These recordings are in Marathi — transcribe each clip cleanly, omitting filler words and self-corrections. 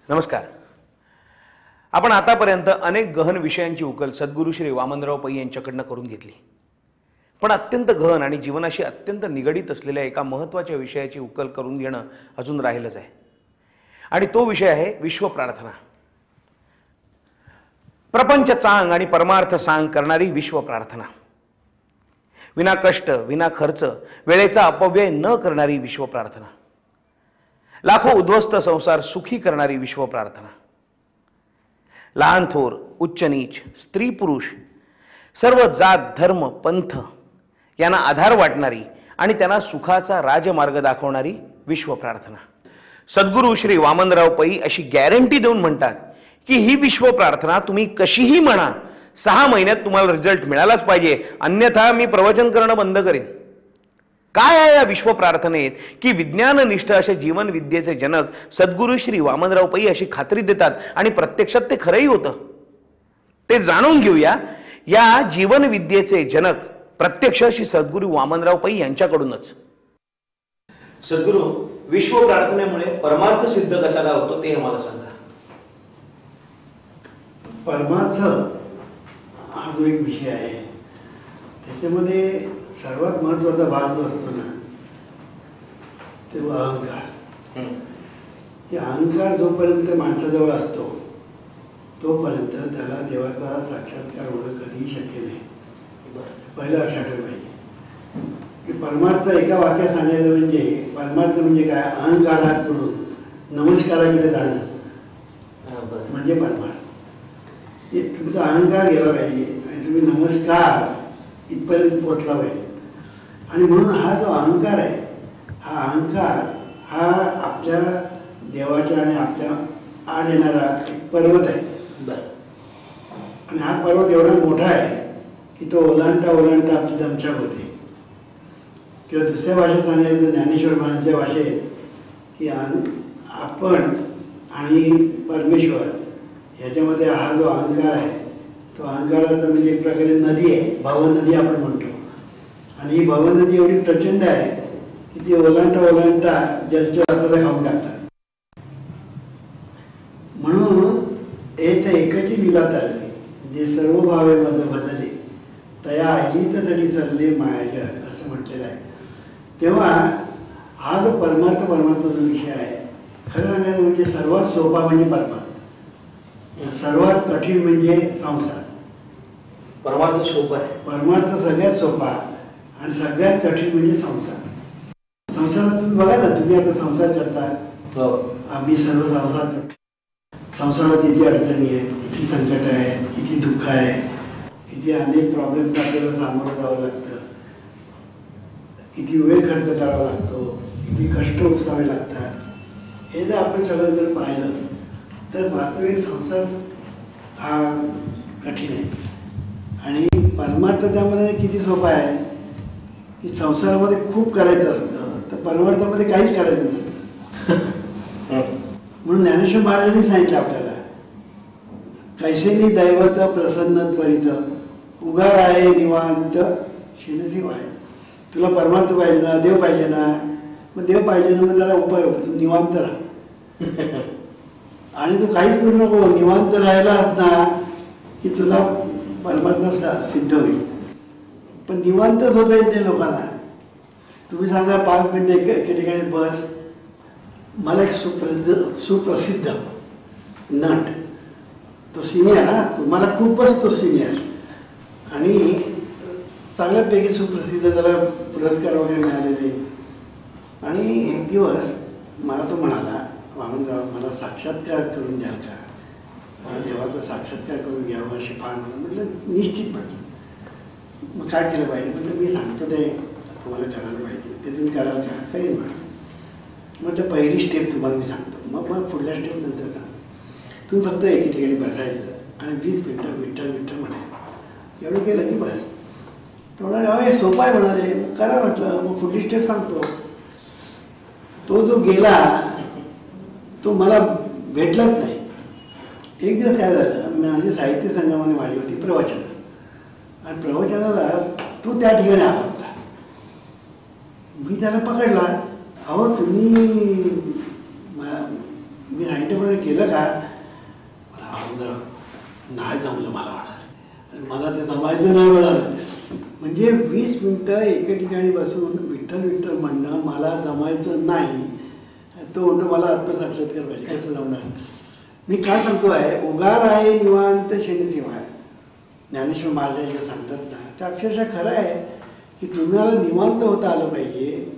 नमस्कार. आपण आतापर्यंत अनेक गहन विषयांची उकल सद्गुरू श्री वामनराव पै यांच्याकडनं करून घेतली. पण अत्यंत गहन आणि जीवनाशी अत्यंत निगडित असलेल्या एका महत्त्वाच्या विषयाची उकल करून घेणं अजून राहिलंच आहे. आणि तो विषय आहे विश्व प्रार्थना. प्रपंच चांग आणि परमार्थ सांग करणारी विश्व प्रार्थना. विना कष्ट, विना खर्च, वेळेचा अपव्यय न करणारी विश्व प्रार्थना. लाखो उद्ध्वस्त संसार सुखी करणारी विश्व प्रार्थना. लहान थोर, उच्च नीच, स्त्री पुरुष, सर्व जात धर्म पंथ यांना आधार वाटणारी आणि त्यांना सुखाचा राजमार्ग दाखवणारी विश्व प्रार्थना. सद्गुरू श्री वामनराव पै अशी गॅरंटी देऊन म्हणतात की ही विश्व प्रार्थना तुम्ही कशीही म्हणा, 6 महिन्यात तुम्हाला रिझल्ट मिळालाच पाहिजे, अन्यथा मी प्रवचन करणं बंद करेन. काय आहे या विश्व प्रार्थनेत की विज्ञाननिष्ठ अशा जीवन विद्येचे जनक सद्गुरू श्री वामनराव पै अशी खात्री देतात आणि प्रत्यक्षात ते खरंही होतं. ते जाणून घेऊया या जीवन विद्येचे जनक प्रत्यक्ष श्री सद्गुरू वामनराव पै यांच्याकडूनच. सद्गुरू, विश्व प्रार्थनेमुळे परमार्थ सिद्ध कसा काय होतो ते आम्हाला सांगा. परमार्थ हा जो एक विषय आहे त्याच्यामध्ये सर्वात महत्त्वाचा भाग जो असतो ना तो अहंकार. हे अहंकार जोपर्यंत माणसाजवळ असतो तोपर्यंत त्याला देवाचा साक्षात्कार होणं कधीही शक्य नाही. पहिलं लक्षात ठेवलं पाहिजे की परमार्थ एका वाक्यात सांगायचं म्हणजे परमार्थ म्हणजे काय, अहंकाराकडून नमस्काराकडे जाणं म्हणजे परमार्थ. तुमचा अहंकार गेला पाहिजे आणि तुम्ही नमस्कार इथपर्यंत पोचला पाहिजे. आणि म्हणून हा जो अहंकार आहे हा अहंकार हा आपल्या देवाच्या आणि आपल्या आड येणारा एक पर्वत आहे. आणि हा पर्वत एवढा मोठा आहे की तो ओलांडता ओलांडता आपली दमछाक होते. किंवा दुसऱ्या भाषेत सांगायचं ज्ञानेश्वर महाराजांच्या भाषेत की आपण आणि परमेश्वर ह्याच्यामध्ये हा जो अहंकार आहे तो अहंकाराचा म्हणजे एक प्रकारे नदी आहे, भवनदी आपण म्हणतो. आणि ही भवनदी एवढी प्रचंड आहे की ती ओलांडता ओलांडता जलचर आपल्याला खाऊन टाकतात. म्हणून एकची लीला चालली जे सर्व भावे मध बदले तया ऐलीत तरी सरले मायाजळ असं म्हटलेलं आहे. तेव्हा हा जो परमार्थ जो विषय आहे खरं सांगायचं म्हणजे सर्वात सोपा म्हणजे परमार्थ, सर्वात कठीण म्हणजे संसार. परमार्थ सोपा आहे, परमार्थ सगळ्यात सोपा आणि सगळ्यात कठीण म्हणजे संसार. संसारात तुम्ही बघा ना, तुम्ही आता संसार करता, आम्ही सर्व संसार करतो. संसारात किती अडचणी आहेत, किती संकट आहे, किती दुःख आहे, किती अनेक प्रॉब्लेम्स आपल्याला सामोरं जावं लागतं, किती वेळ खर्च करावा लागतो, किती कष्ट उचलावे लागतात. हे जर आपण सगळं जर पाहिलं तर वास्तविक संसार हा कठीण आहे. आणि परमार्थ त्यामध्ये किती सोपा आहे की संसारामध्ये खूप करायचं असतं तर परमार्थामध्ये काहीच करायचं नसतं. म्हणून ज्ञानेश्वर महाराजांनी सांगितलं आपल्याला, कैसेनी दैवत प्रसन्न त्वरित उगार आहे निवांत शिनसी आहे. तुला परमार्थ पाहिजे ना, देव पाहिजे ना, मग देव पाहिजे ना, मग त्याला उपाय होतो, तू निवांत राहा. आणि तू काहीच करू नको, निवांत राहिलास ना की तुला परमार्थ सिद्ध होईल. पण निवांतच होता येत नाही लोकांना. तुम्ही सांगा 5 मिनिटं एके ठिकाणी बस. मला एक सुप्रसिद्ध नट, तो सिनियर, हा तुम्हाला खूपच तो सिनियर आणि चांगल्यापैकी सुप्रसिद्ध, त्याला पुरस्कार वगैरे मिळालेले. आणि एक दिवस मला तो म्हणाला, वामनराव मला साक्षात्कार करून द्याल का, मला देवाचा साक्षात्कार करून घ्यावं अशी फार मला. म्हटलं निश्चित. म्हटलं मग काय केलं पाहिजे. म्हटलं मी सांगतो ते तुम्हाला करायला पाहिजे, ते तुम्ही कराल का. करेन म्हटलं पहिली स्टेप तुम्हाला मी सांगतो, मग पुढल्या स्टेप नंतर सांग. तुम्ही फक्त एके ठिकाणी बसायचं आणि 20 मिनिटं विठ्ठल विठ्ठल म्हणायचं. एवढं केलं की बस. तो म्हणाले हे सोपं आहे म्हणाले, करा. म्हटलं मग पुढली स्टेप सांगतो. तो जो गेला तो मला भेटलाच नाही. एक दिवस काय झालं, माझी साहित्य संघामध्ये माझी होती प्रवचन, आणि प्रवचनाला तो त्या ठिकाणी आला होता. मी त्याला पकडला, अहो तुम्ही मी सांगितल्याप्रमाणे केलं का मला अगोदर नाही जमलं मला म्हणाल, मला ते जमायचं नाही म्हणाल. म्हणजे 20 मिनिटं एके ठिकाणी बसून विठ्ठल विठ्ठल म्हणणं मला जमायचं नाही. तो म्हणतो मला आत्मसाक्षात्कार पाहिजे, कसं जमणार. मी काय सांगतो आहे, उगार आहे निवांत शेणसेवा आहे. ज्ञानेश्वर महाराज जे सांगतात ना ते अक्षरशः खरं आहे की तुम्हाला निवांत होता आलं पाहिजे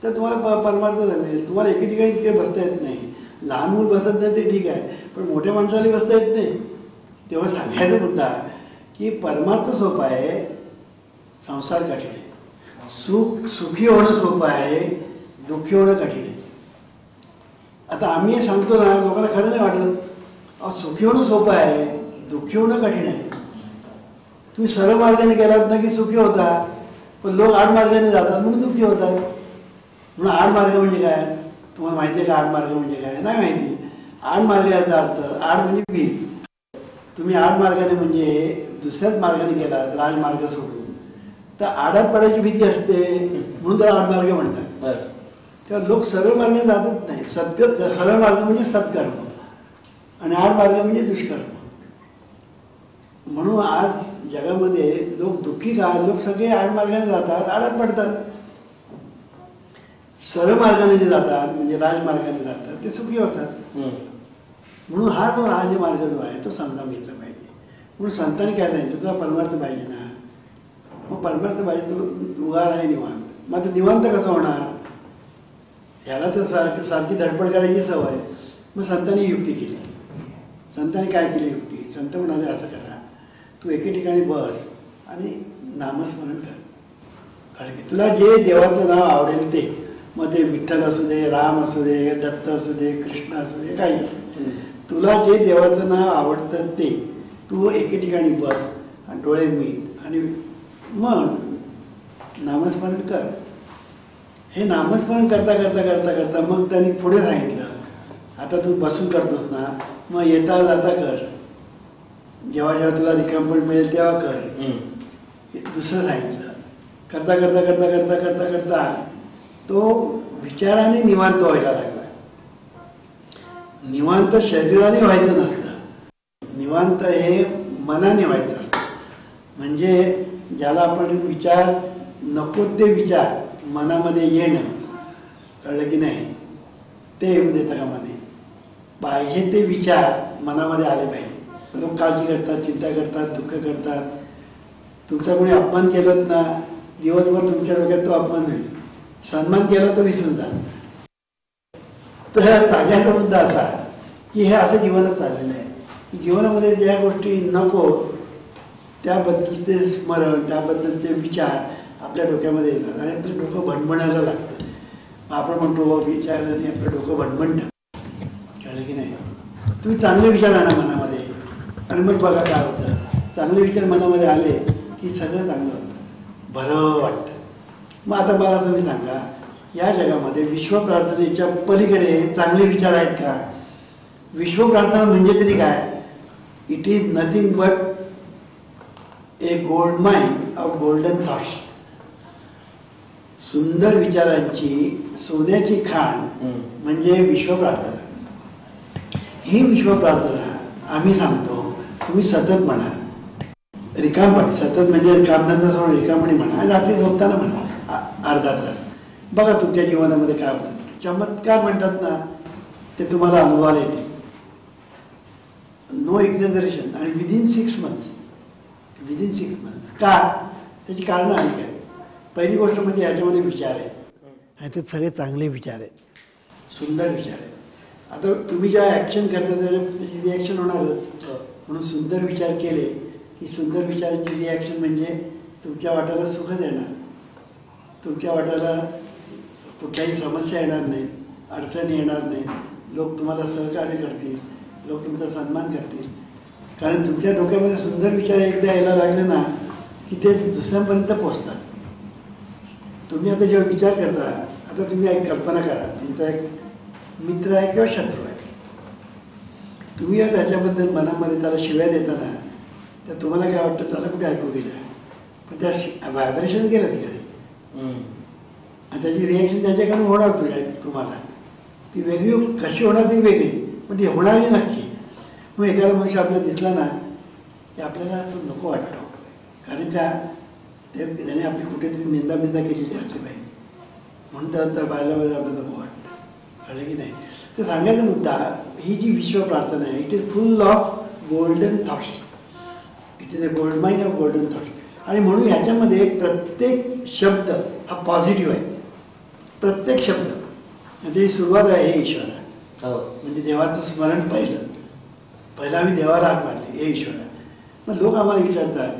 तर तुम्हाला परमार्थ जमेल. तुम्हाला एके ठिकाणी तिकडे बसता येत नाही. लहान मूल बसत नाही ते ठीक आहे, पण मोठ्या माणसाला बसता येत नाही. तेव्हा सांगायचा मुद्दा की परमार्थ सोपा आहे, संसार कठीण आहे. सुखी होणं सोपं आहे, दुःखी होणं कठीण आहे. आता आम्ही हे सांगतो ना, लोकांना खरं नाही वाटत. सुखी होणं सोपं आहे, दुःखी होणं कठीण आहे. तुम्ही सरळ मार्गाने गेलात ना की सुखी होता, पण लोक आड मार्गाने जातात म्हणून दुःखी होतात. म्हणून आड मार्ग म्हणजे काय तुम्हाला माहिती आहे का? आड मार्ग म्हणजे काय नाही माहिती. आड मार्ग याचा अर्थ, आड म्हणजे भीत. तुम्ही आड मार्गाने म्हणजे दुसऱ्याच मार्गाने गेलात राजमार्ग सोडून तर आडात पडायची भीती असते, म्हणून त्याला आड मार्ग म्हणतात. तेव्हा लोक सरळ मार्गाने जातच नाही. सरळ मार्ग म्हणजे सत्कर्म आणि आड मार्ग म्हणजे दुष्कर्म. म्हणून आज जगामध्ये लोक दुःखी का? लोक सगळे आड मार्गाने जातात, आडात पडतात. सरळ मार्गाने जे जातात म्हणजे राजमार्गाने जातात ते सुखी होतात. म्हणून हा जो राजमार्ग जो आहे तो समजावून घेतला पाहिजे. म्हणून संतांनी काय सांगितलं, तुला परमार्थ पाहिजे ना, मग परमार्थ पाहिजे तो उगार आहे निवांत. मग ते निवांत कसं होणार? ह्याला तर सारखी धडपड करायची सवय. मग संतांनी युक्ती केली. संतांनी काय केली युक्ती? संत म्हणाले असं करा, तू एके ठिकाणी बस आणि नामस्मरण कर. कारण की तुला जे देवाचं नाव आवडेल ते, मग ते विठ्ठल असू दे, राम असू दे, दत्त असू दे, कृष्ण असू दे, काही असू दे, तुला जे देवाचं नाव आवडतं ते तू एके ठिकाणी बस आणि डोळे मीट आणि मग नामस्मरण कर. हे नामस्मरण करता करता करता करता मग त्यांनी पुढे सांगितलं, आता तू बसून करतोस ना, मग येता जाता कर. जेव्हा जेव्हा तुला रिकामपण मिळेल तेव्हा कर. दुसरं सांगितलं. करता करता करता करता करता करता तो विचाराने निवांत व्हायला लागला. निवांत शरीराने व्हायचं नसतं, निवांत हे मनाने व्हायचं असतं. म्हणजे ज्याला आपण विचार नको ते विचार मनामध्ये येणं, कळलं की नाही, ते येऊ देता कामा नये. पाहिजे ते विचार मनामध्ये आले पाहिजे. लोक काळजी करतात, चिंता करतात, दुःख करतात. तुमचा कोणी अपमान केलं ना, दिवसभर तुमच्या डोक्यात तो अपमान होईल. सन्मान केला तो विसरून जा. तर सांगायचा मुद्दा असा की हे असं जीवनच चाललेलं आहे. जीवनामध्ये ज्या गोष्टी नको त्याबद्दलचे स्मरण, त्याबद्दलचे विचार आपल्या डोक्यामध्ये येतात आणि आपलं डोकं भणभणायला लागतं. आपण म्हणतो विचार आणि आपलं डोकं भणभणतं. कळलं की नाही? तुम्ही चांगले विचार आणा मनामध्ये आणि मग बघा काय होतं. चांगले विचार मनामध्ये आले की सगळं चांगलं होतं, बरं वाटतं. मग आता मला तुम्ही सांगा, या जगामध्ये विश्वप्रार्थनेच्या पलीकडे चांगले विचार आहेत का? विश्वप्रार्थना म्हणजे तरी काय? It is nothing but A gold mine of golden thoughts. सुंदर विचारांची सोन्याची खाण म्हणजे विश्वप्रार्थना. ही विश्वप्रार्थना आम्ही सांगतो तुम्ही सतत म्हणा. रिकामपणे सतत म्हणजे कामधंदा सोडून रिकामपणे म्हणा आणि रात्री झोपताना म्हणा अर्धा तास. बघा तुमच्या जीवनामध्ये काय होतं. चमत्कार म्हणतात ना ते तुम्हाला अनुभवाला येते. No exaggeration. आणि विदिन 6 months का? त्याची कारणं आली काय? पहिली गोष्ट म्हणजे याच्यामध्ये विचार आहेत आणि ते सगळे चांगले विचार आहेत, सुंदर विचार आहेत. आता तुम्ही जेव्हा ॲक्शन करता त्याची रिॲक्शन होणारच. म्हणून सुंदर विचार केले की सुंदर विचारांची रिॲक्शन म्हणजे तुमच्या वाट्याला सुख देणार, तुमच्या वाट्याला कुठल्याही समस्या येणार नाहीत, अडचणी येणार नाहीत. लोक तुम्हाला सहकार्य करतील, लोक तुमचा सन्मान करतील. कारण तुमच्या डोक्यामध्ये सुंदर विचार एकदा यायला लागले ना की ते दुसऱ्यांपर्यंत पोचतात. तुम्ही आता जेव्हा विचार करता, आता तुम्ही एक कल्पना करा, तुमचा एक मित्र आहे किंवा शत्रू आहे. तुम्ही त्याच्याबद्दल मनामध्ये त्याला शिव्या देताना तर तुम्हाला काय वाटतं, त्याला कुठे ऐकू गेलं, पण त्या व्हायब्रेशन गेलं तिकडे आणि त्याची रिॲक्शन त्याच्याकडून होणार तुम्हाला. ती वेगळी कशी होणार ती वेगळी, पण ते होणारही नक्की. मग एखादा मनुष्य आपल्याला दिसला ना की आपल्याला तो नको वाटतो. कारण का त्याने आपली कुठेतरी निंदा केलेली असते पाहिजे म्हणून तर पाहिल्यामध्ये आपल्याला नको वाटतं. कळलं की नाही. तर सांगायचा मुद्दा, ही जी विश्व प्रार्थना आहे it is full of golden thoughts. It is a gold mine of golden thoughts. आणि म्हणून ह्याच्यामध्ये प्रत्येक शब्द हा पॉझिटिव्ह आहे. प्रत्येक शब्द म्हणजे सुरुवात आहे हे ईश्वरा. म्हणजे देवाचं स्मरण पहिलं आम्ही देवाला हाक मारले हे ईश्वरा. मग लोक आम्हाला विचारतात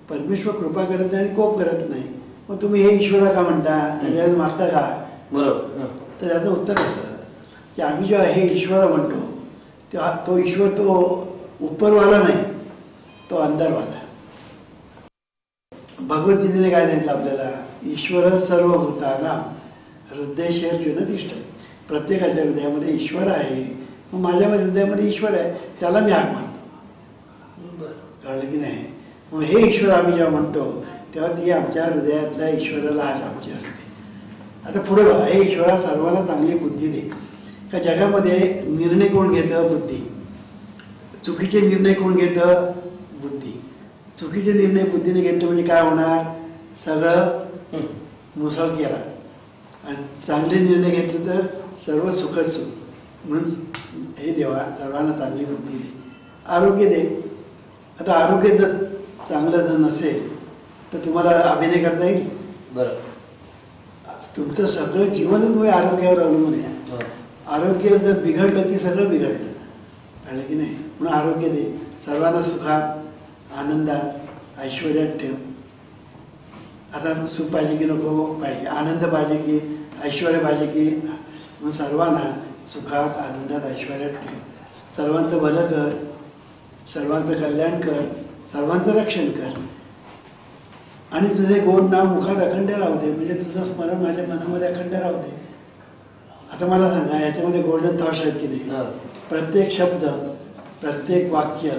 परमेश्वर कृपा करत नाही आणि कोप करत नाही, मग तुम्ही हे ईश्वरा का म्हणता, ह्याच्यावर मागता का? बरोबर. तर त्याचं उत्तर असं की आम्ही जेव्हा हे ईश्वरा म्हणतो तेव्हा तो ईश्वर तो उपरवाला नाही, तो अंदरवाला. भगवद्गीतेने काय सांगितलं आपल्याला, ईश्वर सर्वभूतानां हृदयेषु तिष्ठति. प्रत्येकाच्या हृदयामध्ये ईश्वर आहे. मग माझ्यामध्ये हृदयामध्ये ईश्वर आहे, त्याला मी हाक मारतो. कळलं की नाही. मग हे ईश्वर आम्ही जेव्हा म्हणतो तेव्हा ती आमच्या हृदयातल्या ईश्वराला हाक आमची असते. आता पुढे बघा, हे ईश्वरा सर्वांना चांगली बुद्धी दे. का जगामध्ये निर्णय कोण घेतं? बुद्धी. चुकीचे निर्णय कोण घेतं? बुद्धी. चुकीचे निर्णय बुद्धीने घेतले म्हणजे काय होणार? सगळं मुसळ केला. आणि चांगले निर्णय घेतले तर सर्व सुखच सुख. म्हणून हे देवा सर्वांना चांगली बुद्धी दे, आरोग्य दे. आता आरोग्य जर चांगलं जर नसेल तर तुम्हाला अभिनय करता येईल? बरं. तुमचं सगळं जीवनच तुम्ही आरोग्यावर अवलंबून आहे. आरोग्य जर बिघडलं की सगळं बिघडलं. कळलं की नाही. म्हणून आरोग्य दे, सर्वांना सुखात, आनंदात, ऐश्वर्यात ठेव. आता सुख पाहिजे की नको पाहिजे, आनंद पाहिजे की ऐश्वर्य पाहिजे की, म्हणून सर्वांना सुखात, आनंदात, ऐश्वर्यात ठेव. सर्वांचं भलं कर, सर्वांचं कल्याण कर, सर्वांचं रक्षण कर. आणि तुझे गोड नाव मुखात अखंड राहू दे. म्हणजे तुझं स्मरण माझ्या मनामध्ये अखंड राहू दे. आता मला सांगा, याच्यामध्ये गोल्डन थॉट्स आहेत की नाही? प्रत्येक शब्द, प्रत्येक वाक्य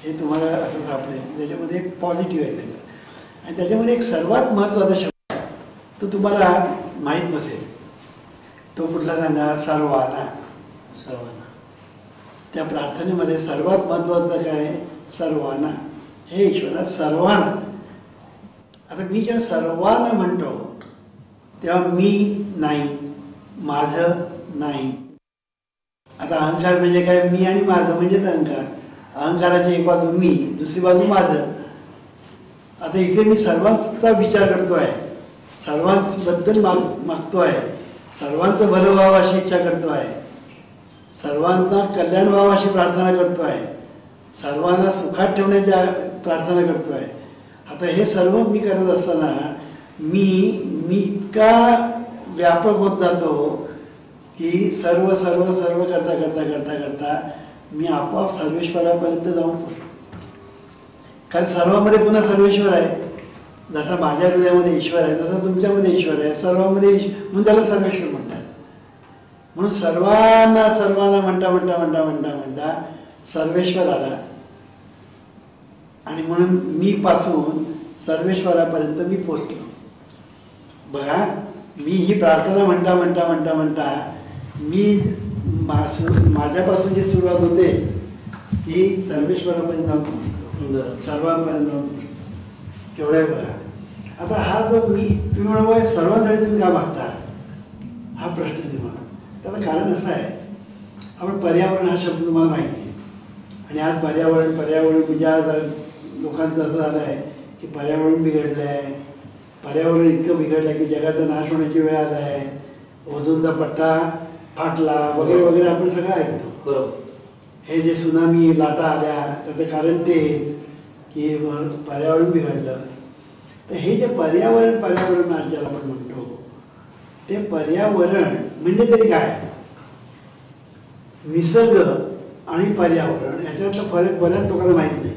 हे तुम्हाला असं सापडेल त्याच्यामध्ये पॉझिटिव्ह आहे त्याच्यात. आणि त्याच्यामध्ये एक सर्वात महत्त्वाचा शब्द आहे, तो तुम्हाला माहीत नसेल. तो कुठला सांगा? सर्वांना. त्या प्रार्थनेमध्ये सर्वात महत्त्वाचं काय? सर्वांना. हे ईश्वरा सर्वांना. आता मी जेव्हा सर्वांना म्हणतो तेव्हा मी नाही, माझं नाही. आता अहंकार म्हणजे काय? मी आणि माझं म्हणजेच अहंकार. अहंकाराची एक बाजू मी, दुसरी बाजू माझं. आता इथे मी सर्वांचा विचार करतो आहे, सर्वांबद्दल मागतो आहे, सर्वांचं भलं व्हावं अशी इच्छा करतो आहे, सर्वांना कल्याण व्हावं अशी प्रार्थना करतो आहे, सर्वांना सुखात ठेवण्याची प्रार्थना करतो आहे. आता हे सर्व मी करत असताना मी इतका व्यापक होत जातो की सर्व सर्व सर्व करता करता करता करता मी आपोआप सर्वेश्वरापर्यंत जाऊन पोचतो. कारण सर्वामध्ये पुन्हा सर्वेश्वर आहे. जसा माझ्या हृदयामध्ये ईश्वर आहे तसं तुमच्यामध्ये ईश्वर आहे, सर्वांमध्ये म्हणून त्याला सर्वेश्वर म्हणतात. म्हणून सर्वांना सर्वांना म्हणता म्हणता म्हणता म्हणता म्हणता सर्वेश्वर आला. आणि म्हणून मी पासून सर्वेश्वरापर्यंत मी पोचलो. बघा, मी ही प्रार्थना म्हणता म्हणता म्हणता म्हणता मी माझ्यापासून जी सुरुवात होते ती सर्वेश्वरापर्यंत जाऊन पोचतो, सर्वांपर्यंत जाऊन पोचतो. केवढं आहे बघा. आता हा जो मी, तुम्ही म्हणा सर्वांसाठी तुम्ही का मागता, हा प्रश्न निर्माण. त्याला कारण असं आहे, आपण पर्यावरण हा शब्द तुम्हाला माहिती आहे. आणि आज पर्यावरण म्हणजे आज लोकांचं असं झालं आहे की पर्यावरण बिघडलं आहे. पर्यावरण इतकं बिघडलं की जगाचा नाश होण्याची वेळ आला आहे. ओझोनचा पट्टा फाटला वगैरे वगैरे आपण सगळं ऐकतो. बरोबर. हे जे सुनामी लाटा आल्या त्याचं कारण तेच की पर्यावरण बिघडलं. तर हे जे पर्यावरण ज्याला आपण म्हणतो ते पर्यावरण म्हणजे तरी काय? निसर्ग आणि पर्यावरण याच्यातला फरक बऱ्याच लोकांना माहीत नाही.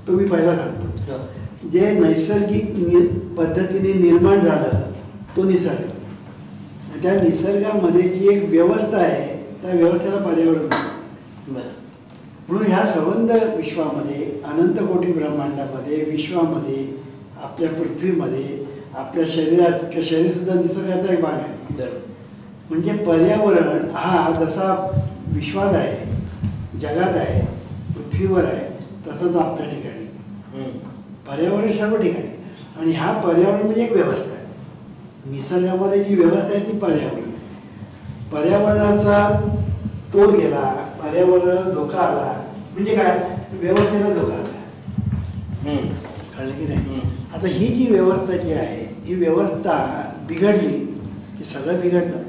तो मी पहिला सांगतो. जे नैसर्गिक पद्धतीने निर्माण झालं तो निसर्ग. त्या निसर्गामध्ये जी एक व्यवस्था आहे त्या व्यवस्थेला पर्यावरण म्हणतात. म्हणून ह्या संबंध विश्वामध्ये, अनंत कोटी ब्रह्मांडामध्ये, विश्वामध्ये, आपल्या पृथ्वीमध्ये, आपल्या शरीर सुद्धा निसर्गाचा एक भाग आहे. म्हणजे पर्यावरण हा जसा विश्वात आहे जगात आहे, पृथ्वीवर आहे, तसं तो आपल्या ठिकाणी, पर्यावरण सर्व ठिकाणी. आणि हा पर्यावरण म्हणजे एक व्यवस्था आहे. निसर्गामध्ये जी व्यवस्था आहे ती पर्यावरण आहे. पर्यावरणाचा तोल गेला, पर्यावरणाला धोका आला म्हणजे काय, व्यवस्थेला धोका आला. कळलं की नाही. आता ही जी व्यवस्था जी आहे ही व्यवस्था बिघडली की सगळं बिघडलं.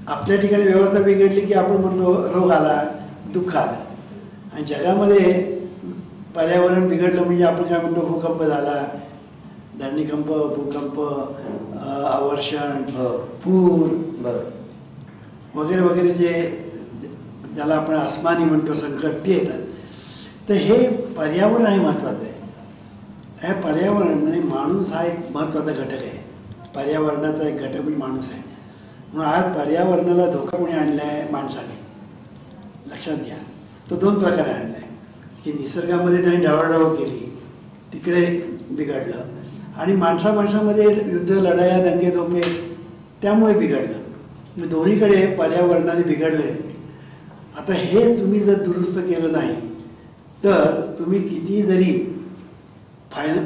आपल्या ठिकाणी व्यवस्था बिघडली की आपण म्हणतो रोग आला, दुःख आलं. आणि जगामध्ये पर्यावरण बिघडलं म्हणजे आपण काय म्हणतो, भूकंप झाला, धरणीकंप, भूकंप, अवर्षण, पूर वगैरे वगैरे जे ज्याला आपण आसमानी म्हणतो संकट ते येतात. तर हे पर्यावरण आहे महत्त्वाचं आहे. ह्या पर्यावरणाने माणूस हा एक महत्त्वाचा घटक आहे. पर्यावरणाचा एक घटक म्हणजे माणूस आहे. म्हणून आज पर्यावरणाला धोका कोणी आणला आहे, माणसाने. लक्षात घ्या, तो दोन प्रकारे आणला आहे की निसर्गामध्ये त्यांनी ढवळाढवळ केली, तिकडे बिघडलं. आणि माणसामध्ये युद्ध, लढाया, दंगे धोके त्यामुळे बिघडलं. दोन्हीकडे पर्यावरणाने बिघडले. आता हे तुम्ही जर दुरुस्त केलं नाही तर तुम्ही किती जरी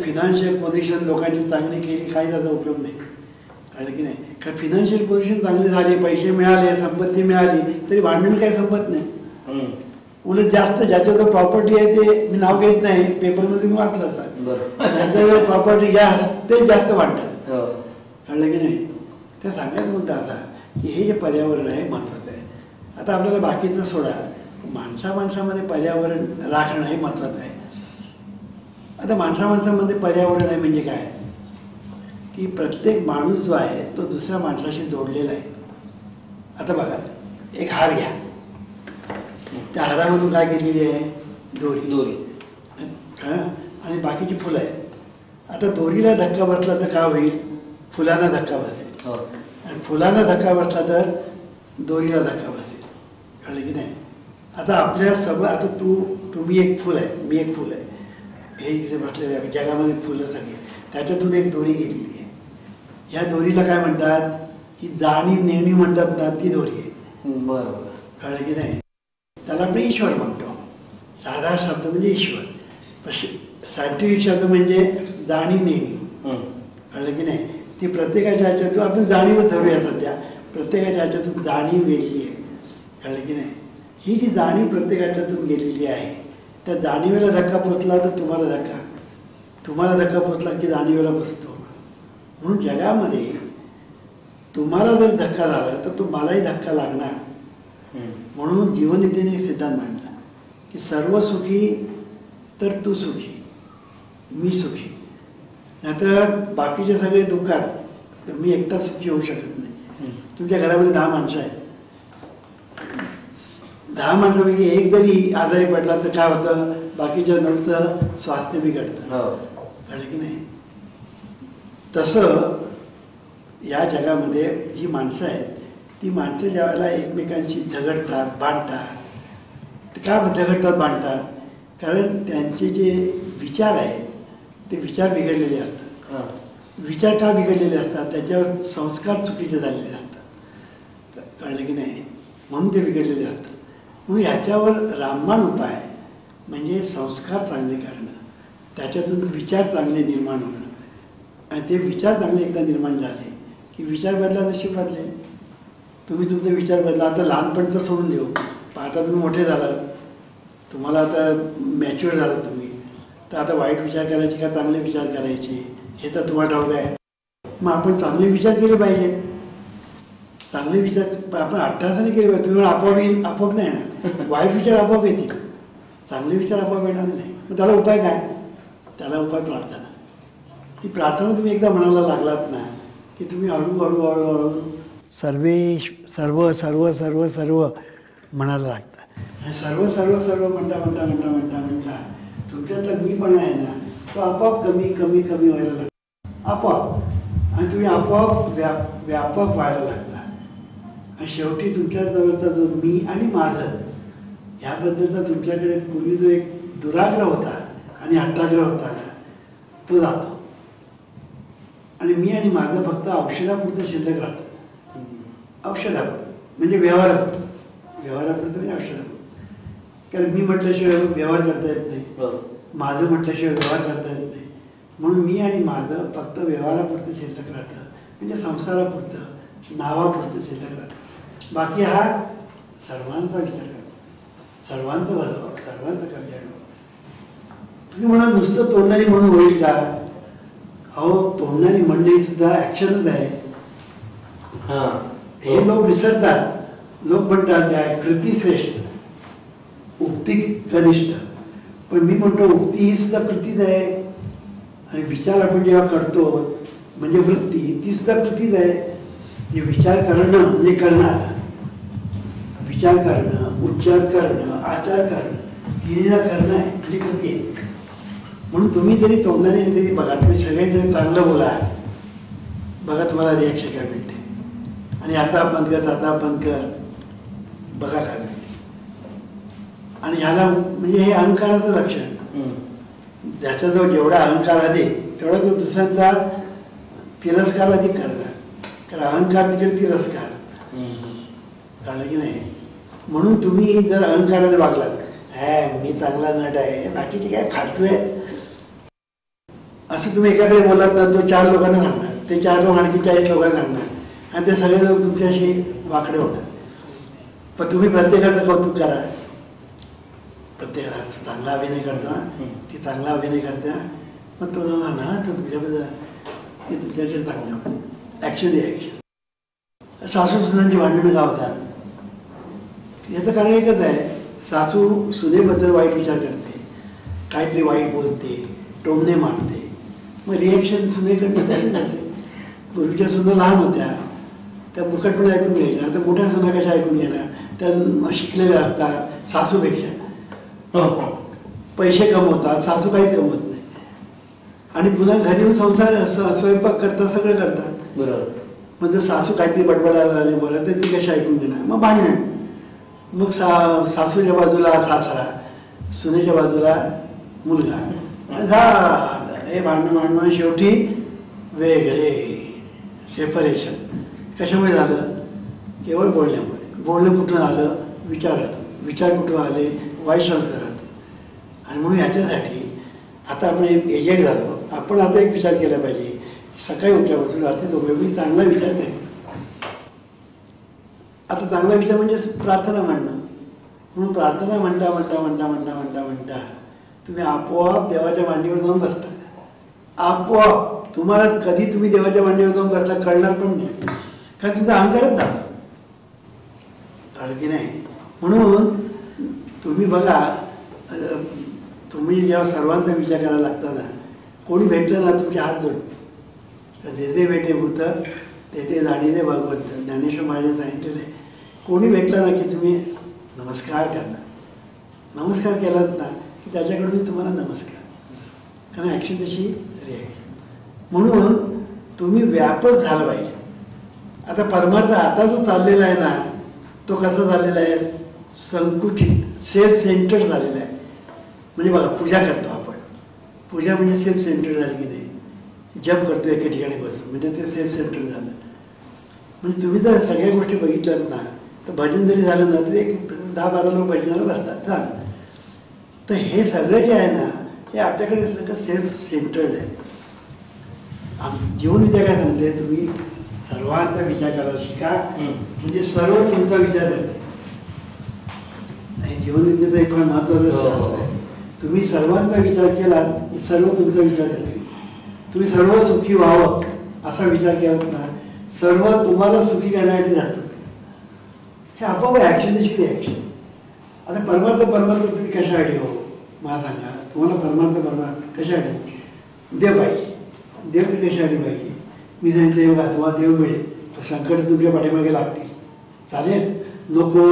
फिनान्शियल पोझिशन लोकांची चांगली केली, काही त्याचा उपयोग नाही. कळलं की नाही. कारण फिनान्शियल पोझिशन चांगली झाली, पैसे मिळाले, संपत्ती मिळाली, तरी भांडण काही संपत नाही. उलट जास्त ज्याच्याजवळ प्रॉपर्टी आहे ते, मी नाव घेत नाही, पेपरमध्ये मी वाचलं असतात, ज्याच्याजवळ प्रॉपर्टी जास्त तेच जास्त भांडतात. कळलं की नाही. ते सांगायचं म्हणतं आता की हे जे पर्यावरण आहे महत्त्वाचं आहे. आता आपल्याला बाकीचं सोडा, माणसामध्ये पर्यावरण राखणं हे महत्त्वाचं आहे. आता माणसामध्ये पर्यावरण आहे म्हणजे काय की प्रत्येक माणूस जो आहे तो दुसऱ्या माणसाशी जोडलेला आहे. आता बघा, एक हार घ्या, त्या हारामधून काय केलेली आहे, दोरी आणि बाकीची फुलं आहेत. आता दोरीला धक्का बसला तर काय होईल, फुलांना धक्का बसेल. आणि फुलांना धक्का बसला तर दोरीला धक्का बसेल. कळलं की नाही. आता आपल्या आता तुम्ही एक फुल आहे, मी एक फुल आहे, हे इथे बसलेले आहे, जगामध्ये फुलं सगळी, त्याच्यातून एक दोरी गेलेली आहे. ह्या दोरीला काय म्हणतात, ही जाणीव नेहमी म्हणतात ना, ती दोरी आहे. बरोबर. कळलं की नाही. त्याला आपण ईश्वर म्हणतो. साधा शब्द म्हणजे ईश्वर, सायंटिफिक शब्द म्हणजे जाणीव नेहमी. कळलं की नाही. ती प्रत्येकाच्या ह्याच्यातून आपण जाणीवच धरूया सध्या, प्रत्येकाच्या ह्याच्यातून जाणीव गेलेली आहे. कळलं की नाही. ही जी जाणीव प्रत्येकाच्यातून गेलेली आहे, त्या जाणीवेला धक्का पोचला तर तुम्हाला धक्का पोचला की जाणीवेला बसतो. म्हणून जगामध्ये तुम्हाला जर धक्का झाला तर तुम्हालाही धक्का लागणार. म्हणून जीवननीतीने एक सिद्धांत मांडला की सर्व सुखी तर तू सुखी, मी सुखी. नाहीतर बाकीचे सगळे दुःखात तर मी एकटा सुखी होऊ शकत नाही. तुमच्या घरामध्ये 10 माणसं आहेत, 10 माणसापैकी एक जरी आजारी पडला तर काय होतं, बाकीच्या नोटचं स्वास्थ्य बिघडतं. कळलं की नाही. तसं या जगामध्ये जी माणसं आहेत ती माणसं ज्या वेळेला एकमेकांशी झगडतात, भांडतात, ते का झगडतात, भांडतात, कारण त्यांचे जे विचार आहेत ते विचार बिघडलेले असतात. विचार का बिघडलेले असतात, त्याच्यावर संस्कार चुकीचे झालेले असतात. कळलं की नाही. म्हणून ते बिघडलेले असतात. म्हणून ह्याच्यावर रामबाण उपाय म्हणजे संस्कार चांगले करणं, त्याच्यातून विचार चांगले निर्माण होणं. आणि ते विचार चांगले एकदा निर्माण झाले की विचार बदला, नशीब बदले. तुम्ही तुमचे विचार बदला. आता लहानपणचं सोडून देऊ, आता तुम्ही मोठे झालात, तुम्हाला आता मॅच्युअर झालात तुम्ही, तर आता वाईट विचार करायचे का चांगले विचार करायचे हे तर तुम्हाला ठाऊक आहे. मग आपण चांगले विचार केले पाहिजेत. चांगले विचार आपण अट्टासाने केले पाहिजे. तुम्ही आपोआप नाही येणार, वाईट विचार आपोआप येतील, चांगले विचार आपोआप येणार नाही. मग त्याला उपाय काय, त्याला उपाय प्रार्थना. ही प्रार्थना तुम्ही एकदा म्हणायला लागलात ना की तुम्ही हळूहळू हळूहळू सर्व सर्व सर्व सर्व म्हणायला लागतं. आणि सर्व सर्व सर्व म्हणता तुमच्यातला मी पण आहे ना तो आपोआप कमी कमी कमी व्हायला लागतो, आपोआप. आणि तुम्ही आपोआप व्यापक व्हायला लागता. आणि शेवटी तुमच्याजवळचा जो मी आणि माझं ह्याबद्दलचा तुमच्याकडे पूर्वी जो एक दुराग्रह होता आणि हट्टाग्रह होता तो जातो. आणि मी आणि माझं फक्त औषधापुरतं शिल्लक राहतं. औषधापुरतं म्हणजे व्यवहारापुरतं म्हणजे औषधापुरतं. कारण मी म्हटल्याशिवाय व्यवहार करता येत नाही, माझं म्हटल्याशिवाय व्यवहार करता येत नाही. म्हणून मी आणि माझं फक्त व्यवहारापुरतं शिल्लक राहतं, म्हणजे संसारापुरतं, नावापुरतं शिल्लक राहतं. बाकी हा सर्वांचा विचार करतो, सर्वांचं भलं, सर्वांचं कल्याण. तुम्ही म्हणा नुसतं तोंडाने म्हणून होईल का? अहो, तोंडाने मंडळी सुद्धा ऍक्शनच आहे. हे लोक विसरतात. लोक म्हणतात काय कृती श्रेष्ठ, उक्ती कनिष्ठ. पण मी म्हणतो उक्ती ही सुद्धा कृतीच आहे, आणि विचार आपण जेव्हा करतो म्हणजे वृत्ती ती सुद्धा कृतीच आहे. म्हणजे विचार करणं म्हणजे करणार, विचार करणं, उच्चार करणं, आचार करणं, तिने करणं आहे म्हणजे कृती आहे. म्हणून तुम्ही जरी तोंडाने जरी बघा, तुम्ही सगळ्यांकडे चांगलं बोला, बघा तुम्हाला रिॲक्शन काय मिळते. आणि आता आपण कर, आता आपण कर, बघा काय मिळते. आणि ह्याला म्हणजे हे अहंकाराचं लक्षण. ज्याच्याजवळ जेवढा अहंकार आहे तेवढा तो दुसऱ्यांचा तिरस्कार अधिक करणार, कारण अहंकार तिकडे तिरस्कार, कळलं की नाही. म्हणून तुम्ही जर अहंकाराने वागलात, मी चांगला नट आहे, बाकीचे काय खालतोय असं तुम्ही एकाकडे बोलात ना, तो 4 लोकांना सांगणार, ते 4 लोक आणखी 40 लोकांना सांगणार, आणि ते सगळे लोक तुमच्याशी वाकडे होणार. पण तुम्ही प्रत्येकाचं कौतुक करा, प्रत्येकाला चांगला अभिनय करता, ती चांगला अभिनय करता, मग तो ना तो तुमच्याबद्दल ते तुमच्याकडे चांगलं होतं. Action reaction. सासू सुनांची भांडणं का होतात? याचं कारण एकच आहे, सासू सुनेबद्दल वाईट विचार करते, काहीतरी वाईट बोलते, टोमणे मारते, मग रिॲक्शन सुनेकडनं तशी जाते. पूर्वीच्या सुना लहान होत्या, त्या मुकटपणे ऐकून घ्यायच्या. आता मोठ्या सुना कशा ऐकून घेणार? त्या शिकलेल्या असतात सासूपेक्षा, पैसे कमवतात, सासू काहीच कमवत नाही, आणि पुन्हा घरी येऊन संसार स्वयंपाक करतात, सगळं करतात. बरोबर. मग जर सासू काहीतरी बडबडायला लागले बोला तर ती कशी ऐकून घेणार? मग भांडण. मग सासूच्या बाजूला सासरा, सुनेच्या बाजूला मुलगा, हे भांडण शेवटी वेगळे, सेपरेशन. कशामुळे झालं? केवळ बोलण्यामुळे. बोलणं कुठून आलं? विचारात. विचार कुठून आले? वाईट संस्कारात. आणि म्हणून ह्याच्यासाठी आता आपण एजेड झालो, आपण आता एक विचार केला पाहिजे, सकाळी उठल्यापासून रात्री झोपेपर्यंत चांगला विचार करेल. आता चांगला विचार म्हणजे प्रार्थना म्हणणं. म्हणून प्रार्थना म्हणता म्हणता म्हणता म्हणता म्हणता म्हणता तुम्ही आपोआप देवाच्या मांडीवर जाऊन बसता. आपोआप तुम्हाला कधी तुम्ही देवाच्या मांडीवर जाऊन बसला कळणार पण नाही, कारण तुमचा अहंकारच झाला, कळलं की नाही. म्हणून तुम्ही बघा, तुम्ही जेव्हा सर्वांचा विचार करायला लागता ना, कोणी भेटलं ना तुमचे हात जोडते. जे भेटे भूत ते जाणीले भगवंत, ज्ञानेश्वर महाराज सांगितलेलं आहे. कोणी भेटलं ना की तुम्ही नमस्कार करणार. नमस्कार केलात ना की त्याच्याकडून तुम्हाला नमस्कार, कारण ॲक्शन तशी रिॲक्शन. म्हणून तुम्ही व्यापक झाला पाहिजे. आता परमार्थ आता जो चाललेला आहे ना, तो कसा झालेला आहे? संकुचित, सेल्फ सेंटर्ड झालेला आहे. म्हणजे बघा, पूजा करतो आपण, पूजा म्हणजे सेल्फ सेंटर्ड झाली की नाही. जप करतो एका ठिकाणी बसून, म्हणजे ते सेल्फ सेंटर्ड झालं. म्हणजे तुम्ही जर सगळ्या गोष्टी बघितल्यात ना, तर भजन जरी झालं ना तरी एक 10-12 लोक भजनाला बसतात झालं. तर हे सगळं जे आहे ना, हे आपल्याकडे सगळं सेल्फ सेंटर्ड आहे. जीवनविद्या काय सांगते? तुम्ही सर्वांचा विचार करायला शिका, म्हणजे सर्व तुमचा विचार करते. आणि जीवनविद्येचं एक पण महत्त्वाचं शास्त्र आहे. तुम्ही सर्वांचा विचार केला की सर्व तुमचा विचार करते. तुम्ही सर्व सुखी व्हावं असा विचार केलात ना, सर्व तुम्हाला सुखी करण्यासाठी जातं. हे आपोआप ॲक्शन तशी रिॲक्शन. आता परमार्थ तुम्ही कशासाठी हो मला सांगा? तुम्हाला परमार्थ कशासाठी? देव पाहिजे. देव ती कशासाठी पाहिजे? मी सांगितलं बघा, तुम्हाला देव मिळेल, संकट तुमच्या पाठीमागे लागतील, चालेल? नको,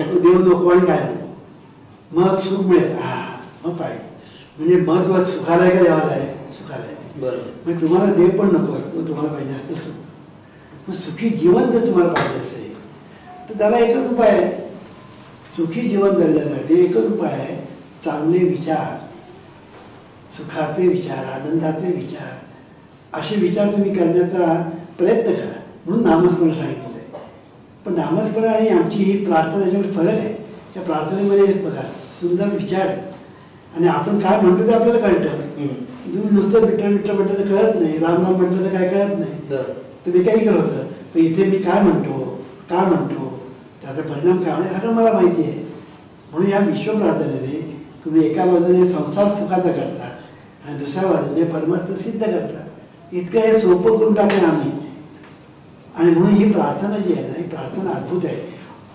तो देव नको आणि काय नको, मग सुख मिळेल. मग पाहिजे. म्हणजे महत्व सुखाला आहे का देवाला आहे? सुखाला आहे. बरोबर. म्हणजे तुम्हाला देव पण नको असतो, तुम्हाला पाहिजे असतं सुख. मग सुखी जीवन जर तुम्हाला पाहिजे असेल तर त्याला एकच उपाय आहे. सुखी जीवन जगण्यासाठी एकच उपाय आहे, चांगले विचार, सुखाचे विचार, आनंदाचे विचार, असे विचार तुम्ही करण्याचा प्रयत्न करा. म्हणून नामस्मरण सांगितलं आहे. पण नामस्मरण आणि आमची ही प्रार्थना याच्यामध्ये फरक आहे. त्या प्रार्थनेमध्ये बघा सुंदर विचार आहे. आणि आपण काय म्हणतो ते आपल्याला कळतं. तुम्ही नुसतं विठ्ठल विठ्ठल म्हटलं तर कळत नाही, राम राम म्हटलं तर काय कळत नाही. तर मी काही करत होतं, पण इथे मी काय म्हणतो, का म्हणतो, त्याचा परिणाम काय होणे सगळं मला माहिती आहे. म्हणून या विश्व प्रार्थनेने तुम्ही एका बाजूने संसार सुखाचा करता आणि दुसऱ्या बाजूने परमार्थ सिद्ध करता. इतकं हे सोपं करून टाकलं आम्ही. आणि म्हणून ही प्रार्थना जी आहे ना, ही प्रार्थना अद्भुत आहे.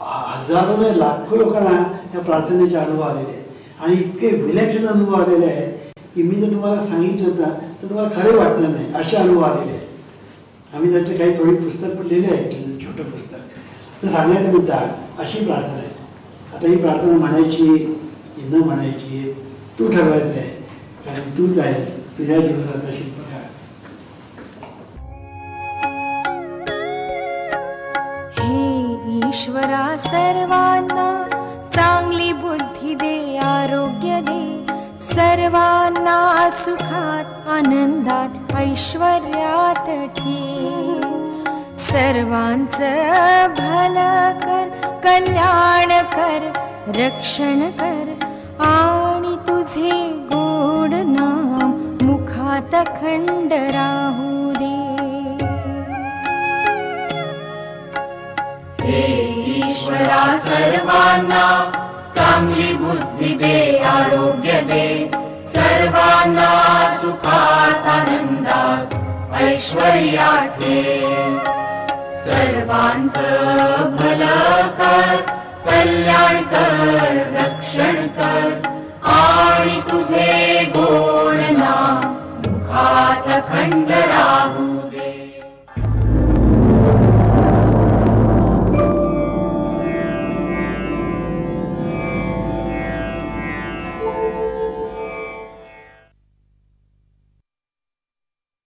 हजारो नाही लाखो लोकांना या प्रार्थनेचे अनुभव आलेले आहेत आणि इतके विलक्षण अनुभव आलेले आहेत की मी जर तुम्हाला सांगितलं ना तर तुम्हाला खरे वाटणार नाही, असे अनुभव आलेले आहेत. आम्ही त्याचे काही थोडी पुस्तक पण लिहिले आहे, छोटं पुस्तक. तर सांगायचा मुद्दा अशी प्रार्थना आहे. आता ही प्रार्थना म्हणायची की न म्हणायची तू ठरवायचं आहे, कारण तूच आहेस तुझ्या जीवनाचा शिल्पकार. हे ईश्वरा सर्वांना चांगली बुद्धी दे, आरोग्य दे, सर्वांना सुखात आनंदात ऐश्वर्यात ठेव. सर्वांचं भलं कर, कल्याण कर, रक्षण कर आणि तुझे गोड नाम मुखात अखंड राहू दे. हे ईश्वरा सर्वांना चांगली बुद्धी दे, आरोग्य दे, सर्वांना सुखात आनंदात ऐश्वर्यात ठेव. सर्वांचं भलं कर, कल्याण कर, रक्षण कर आणि तुझे गोड नाम मुखात अखंड